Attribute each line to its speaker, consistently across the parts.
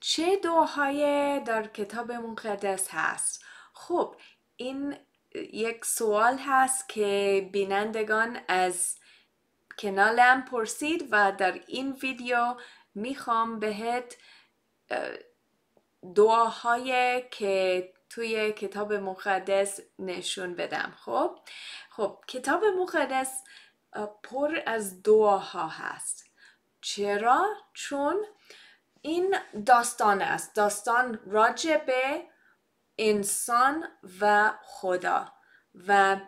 Speaker 1: چه دعاهای در کتاب مقدس هست؟ خب این یک سوال هست که بینندگان از کانالم پرسید و در این ویدیو میخوام بهت دعاهای که توی کتاب مقدس نشون بدم. خب کتاب مقدس پر از دعاها هست. چرا؟ چون این داستان است. داستان راجع به انسان و خدا و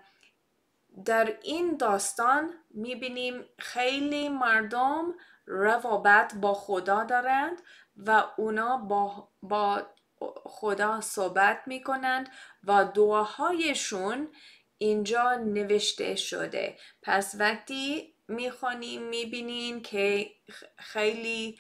Speaker 1: در این داستان میبینیم خیلی مردم روابط با خدا دارند و اونا با خدا صحبت میکنند و دعاهایشون اینجا نوشته شده. پس وقتی میخوانیم میبینیم که خیلی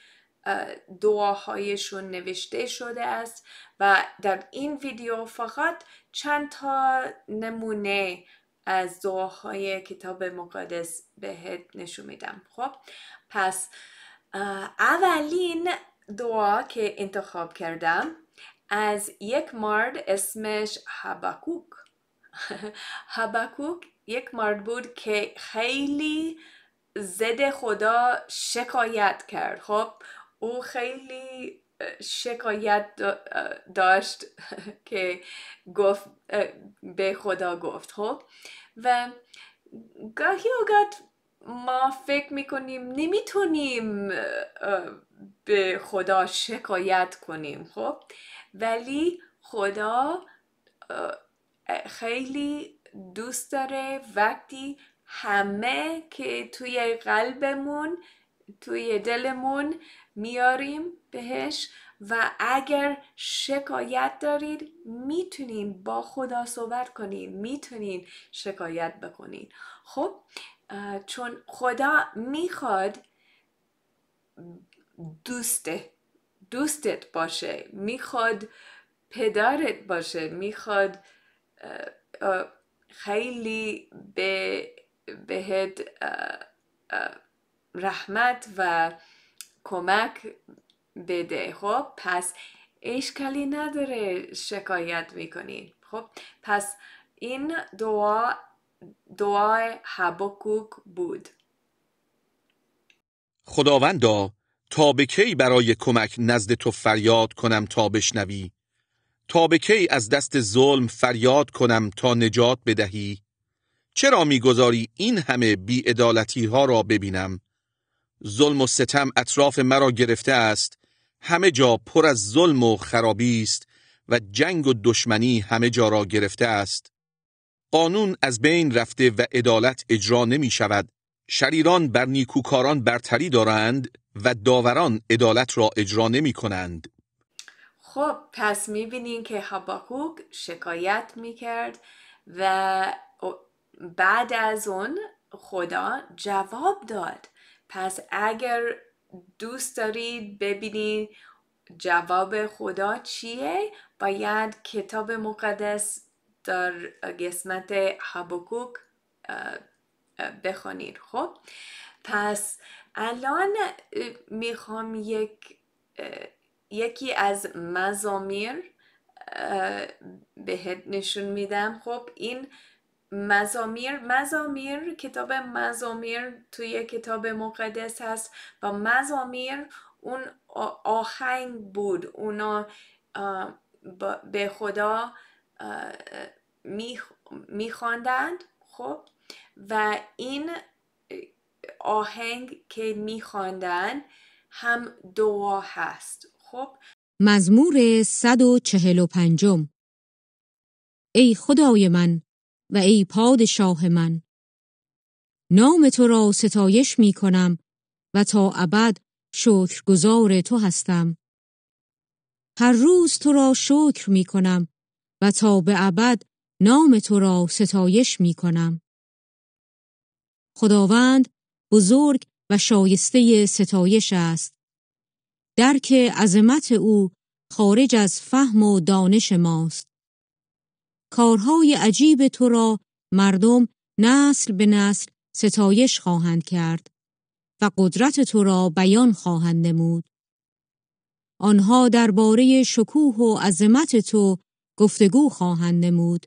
Speaker 1: دعاهایشون نوشته شده است و در این ویدیو فقط چند تا نمونه از دعاهای کتاب مقدس بهت نشون میدم. خب پس اولین دعا که انتخاب کردم از یک مرد اسمش حبکوک. حبکوک یک مرد بود که خیلی ضد خدا شکایت کرد. خب او خیلی شکایت داشت که گفت به خدا گفت. خب و گاهی اوقات ما فکر میکنیم نمیتونیم به خدا شکایت کنیم. خب ولی خدا خیلی دوست داره وقتی همه که توی قلبمون توی دلمون میاریم بهش و اگر شکایت دارید میتونین با خدا صحبت کنین، میتونین شکایت بکنین. خب چون خدا میخواد دوستت باشه، میخواد پدرت باشه، میخواد خیلی بهت رحمت و کمک بده. خب پس اشکالی نداره شکایت میکنین. خب پس این دعای حبکوک بود.
Speaker 2: خداوندا تا به کی برای کمک نزد تو فریاد کنم تا بشنوی؟ تا به کی از دست ظلم فریاد کنم تا نجات بدهی؟ چرا میگذاری این همه بی‌عدالتی ها را ببینم؟ ظلم و ستم اطراف مرا گرفته است، همه جا پر از ظلم و خرابی است و جنگ و دشمنی همه جا را گرفته است. قانون از بین رفته و عدالت اجرا نمی شود. شریران بر نیکوکاران برتری دارند و داوران عدالت را اجرا نمی کنند.
Speaker 1: خب پس میبینین که حبکوک شکایت میکرد و بعد از اون خدا جواب داد. پس اگر دوست دارید ببینید جواب خدا چیه، باید کتاب مقدس در قسمت حبکوک بخونید. خب پس الان میخوام یکی از مزامیر بهت نشون میدم. خب این مزامیر کتاب مزامیر توی کتاب مقدس هست و مزامیر اون آهنگ بود. اونا به خدا میخواندند. خب و این آهنگ که میخواندند هم دعا هست. خب
Speaker 3: مزمور 145. ای خدای من و ای پادشاه من، نام تو را ستایش می کنم و تا ابد شکرگزار تو هستم. هر روز تو را شکر می کنم و تا به ابد نام تو را ستایش می کنم. خداوند بزرگ و شایسته ستایش است. درک عظمت او خارج از فهم و دانش ماست. کارهای عجیب تو را مردم نسل به نسل ستایش خواهند کرد و قدرت تو را بیان خواهند نمود. آنها درباره شکوه و عظمت تو گفتگو خواهند نمود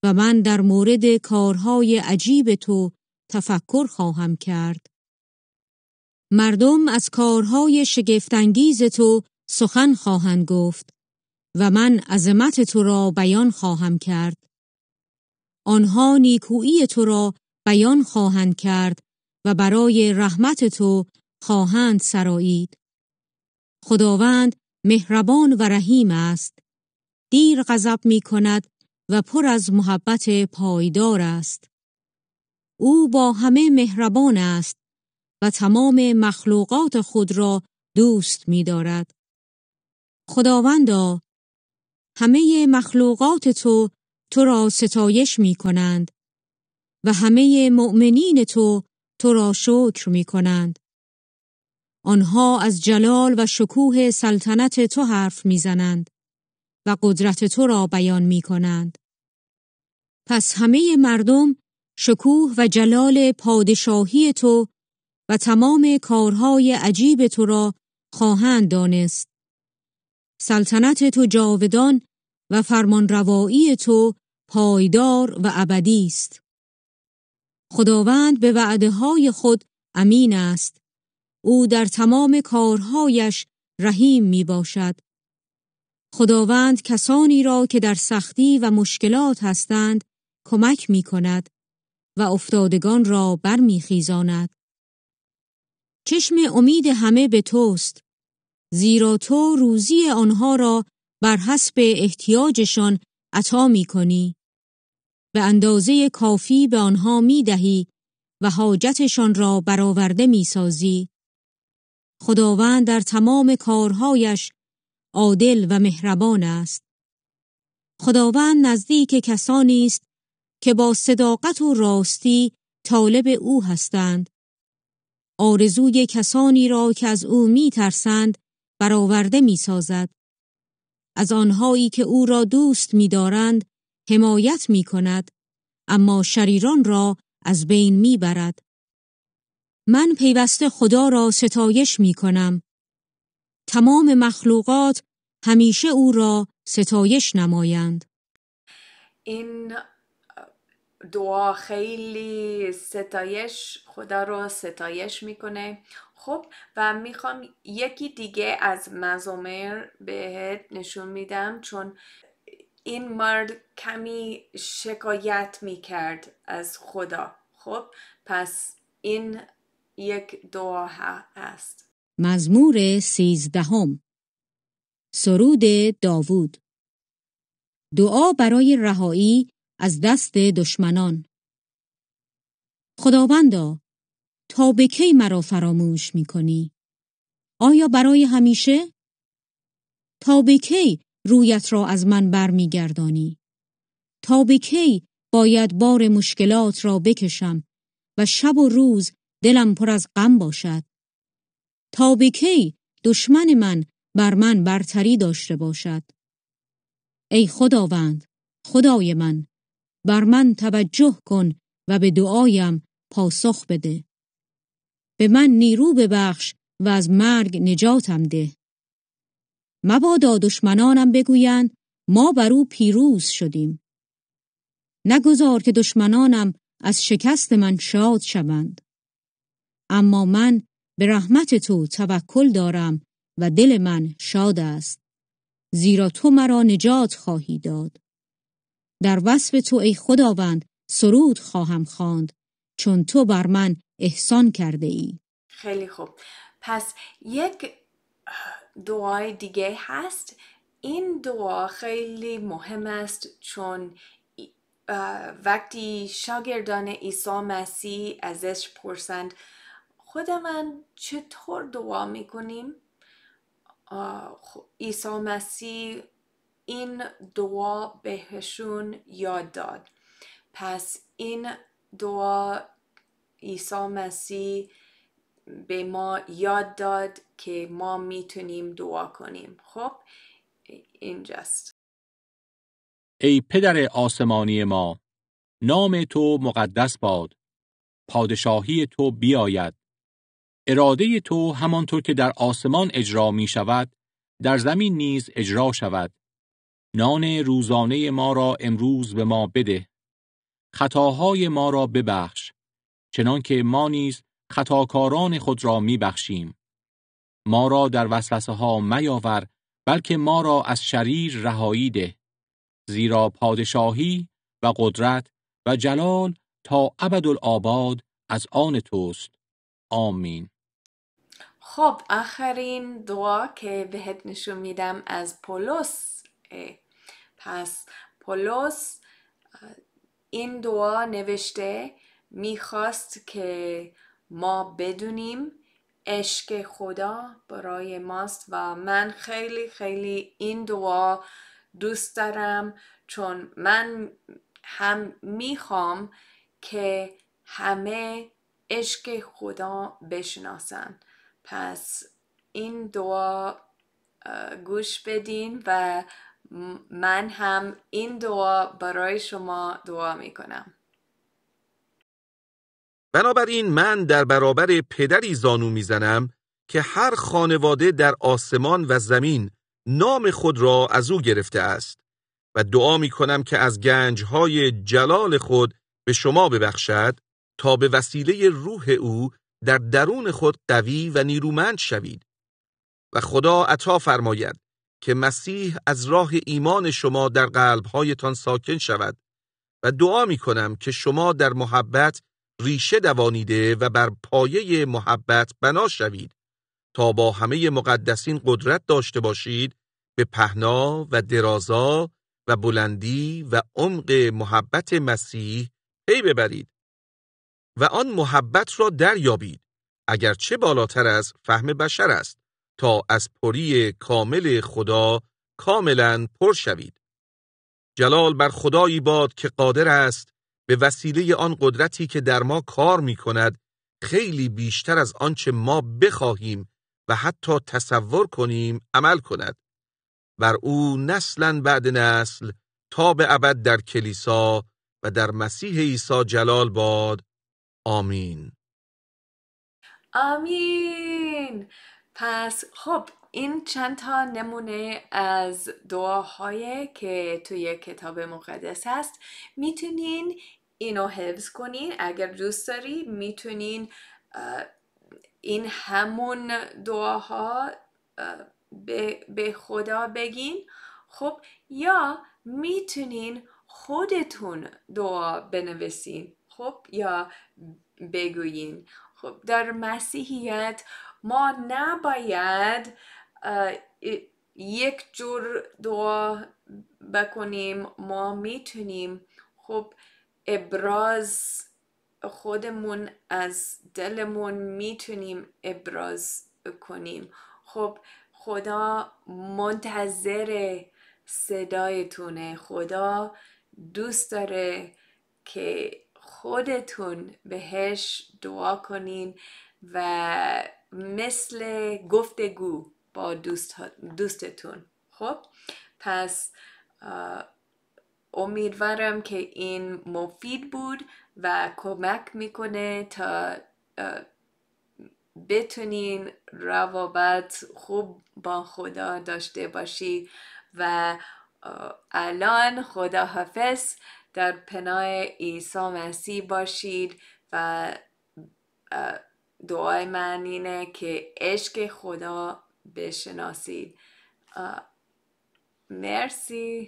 Speaker 3: و من در مورد کارهای عجیب تو تفکر خواهم کرد. مردم از کارهای شگفت‌انگیز تو سخن خواهند گفت و من عظمت تو را بیان خواهم کرد. آنها نیکویی تو را بیان خواهند کرد و برای رحمت تو خواهند سرایید. خداوند مهربان و رحیم است، دیر غضب می کند و پر از محبت پایدار است. او با همه مهربان است و تمام مخلوقات خود را دوست می دارد. خداوندا، همه مخلوقات تو را ستایش می کنند و همه مؤمنین تو را شکر می کنند. آنها از جلال و شکوه سلطنت تو حرف می زنند و قدرت تو را بیان می کنند. پس همه مردم شکوه و جلال پادشاهی تو و تمام کارهای عجیب تو را خواهند دانست. سلطنت تو جاودان و فرمانروایی تو پایدار و ابدی است. خداوند به وعده‌های خود امین است. او در تمام کارهایش رحیم می باشد. خداوند کسانی را که در سختی و مشکلات هستند کمک می کند و افتادگان را برمی خیزاند. چشم امید همه به توست، زیرا تو روزی آنها را بر حسب احتیاجشان عطا می کنی. به اندازه کافی به آنها می دهی و حاجتشان را برآورده می سازی. خداوند در تمام کارهایش عادل و مهربان است. خداوند نزدیک کسانی است که با صداقت و راستی طالب او هستند. آرزوی کسانی را که از او می ترسند برآورده می سازد. از آنهایی که او را دوست می دارند حمایت می کند، اما شریران را از بین می برد. من پیوسته خدا را ستایش می کنم. تمام مخلوقات همیشه او را ستایش نمایند.
Speaker 1: این دعا خیلی خدا رو ستایش میکنه. خب و میخوام یکی دیگه از مزامیر بهت نشون میدم، چون این مرد کمی شکایت میکرد از خدا. خب پس این یک دعا هست.
Speaker 3: مزمور 13. سرود داوود. دعا برای رهایی از دست دشمنان. خداوندا، تا به کی مرا فراموش می‌کنی؟ آیا برای همیشه؟ تا به کی رویت را از من برمیگردانی؟ تا به کی باید بار مشکلات را بکشم و شب و روز دلم پر از غم باشد؟ تا به کی دشمن من بر من برتری داشته باشد؟ ای خداوند، خدای من، بر من توجه کن و به دعایم پاسخ بده. به من نیرو ببخش و از مرگ نجاتم ده. مبادا دشمنانم بگویند ما بر او پیروز شدیم. نگذار که دشمنانم از شکست من شاد شوند. اما من به رحمت تو توکل دارم و دل من شاد است، زیرا تو مرا نجات خواهی داد. در وصف تو ای خداوند سرود خواهم خواند، چون تو بر من احسان کرده ای.
Speaker 1: خیلی خوب. پس یک دعای دیگه هست. این دعا خیلی مهم است، چون وقتی شاگردان عیسی مسیح ازش پرسند خداوند چطور دعا میکنیم، عیسی مسیح این دعا بهشون یاد داد. پس این دعا عیسی مسیح به ما یاد داد که ما میتونیم دعا کنیم. خب اینجاست.
Speaker 2: ای پدر آسمانی ما، نام تو مقدس باد، پادشاهی تو بیاید، اراده تو همانطور که در آسمان اجرا می شود
Speaker 4: در زمین نیز اجرا شود. نان روزانه ما را امروز به ما بده. خطاهای ما را ببخش، چنان که ما نیز خطاکاران خود را میبخشیم. ما را در وسوسه ها میاور، بلکه ما را از شریر رهایی ده. زیرا پادشاهی و قدرت و جلال تا ابدالآباد از آن توست. آمین.
Speaker 1: خب آخرین دعا که بهت نشون میدم از پولس. پس پولس این دعا نوشته، میخواست که ما بدونیم عشق خدا برای ماست و من خیلی خیلی این دعا دوست دارم، چون من هم میخوام که همه عشق خدا بشناسن. پس این دعا گوش بدین و من هم این دعا برای شما دعا میکنم.
Speaker 2: بنابراین من در برابر پدری زانو میزنم که هر خانواده در آسمان و زمین نام خود را از او گرفته است و دعا میکنم که از گنجهای جلال خود به شما ببخشد تا به وسیله روح او در درون خود قوی و نیرومند شوید و خدا عطا فرماید که مسیح از راه ایمان شما در قلبهایتان ساکن شود و دعا میکنم که شما در محبت ریشه دوانیده و بر پایه محبت بنا شوید تا با همه مقدسین قدرت داشته باشید به پهنا و درازا و بلندی و عمق محبت مسیح پی ببرید و آن محبت را دریابید، اگرچه بالاتر از فهم بشر است، تا از پری کامل خدا کاملا پر شوید. جلال بر خدایی باد که قادر است به وسیله آن قدرتی که در ما کار می کند خیلی بیشتر از آنچه ما بخواهیم و حتی تصور کنیم عمل کند. بر او نسلا بعد نسل تا به ابد در کلیسا و در مسیح عیسی جلال باد. آمین.
Speaker 1: آمین. پس خب این چند تا نمونه از دعاهایی که توی کتاب مقدس هست. میتونین اینو حفظ کنین. اگر دوست داری میتونین این همون دعاها به خدا بگین. خب یا میتونین خودتون دعا بنویسین، خب یا بگویین. خب در مسیحیت ما نباید یک جور دعا بکنیم. ما میتونیم خب ابراز خودمون از دلمون میتونیم ابراز کنیم. خب خدا منتظر صدایتونه. خدا دوست داره که خودتون بهش دعا کنین و مثل گفتگو با دوستتون. خب پس امیدوارم که این مفید بود و کمک میکنه تا بتونین روابط خوب با خدا داشته باشی. و الان خداحافظ، در پناه عیسی مسیح باشید و دعای من اینه که عشق خدا بشناسید. مرسی.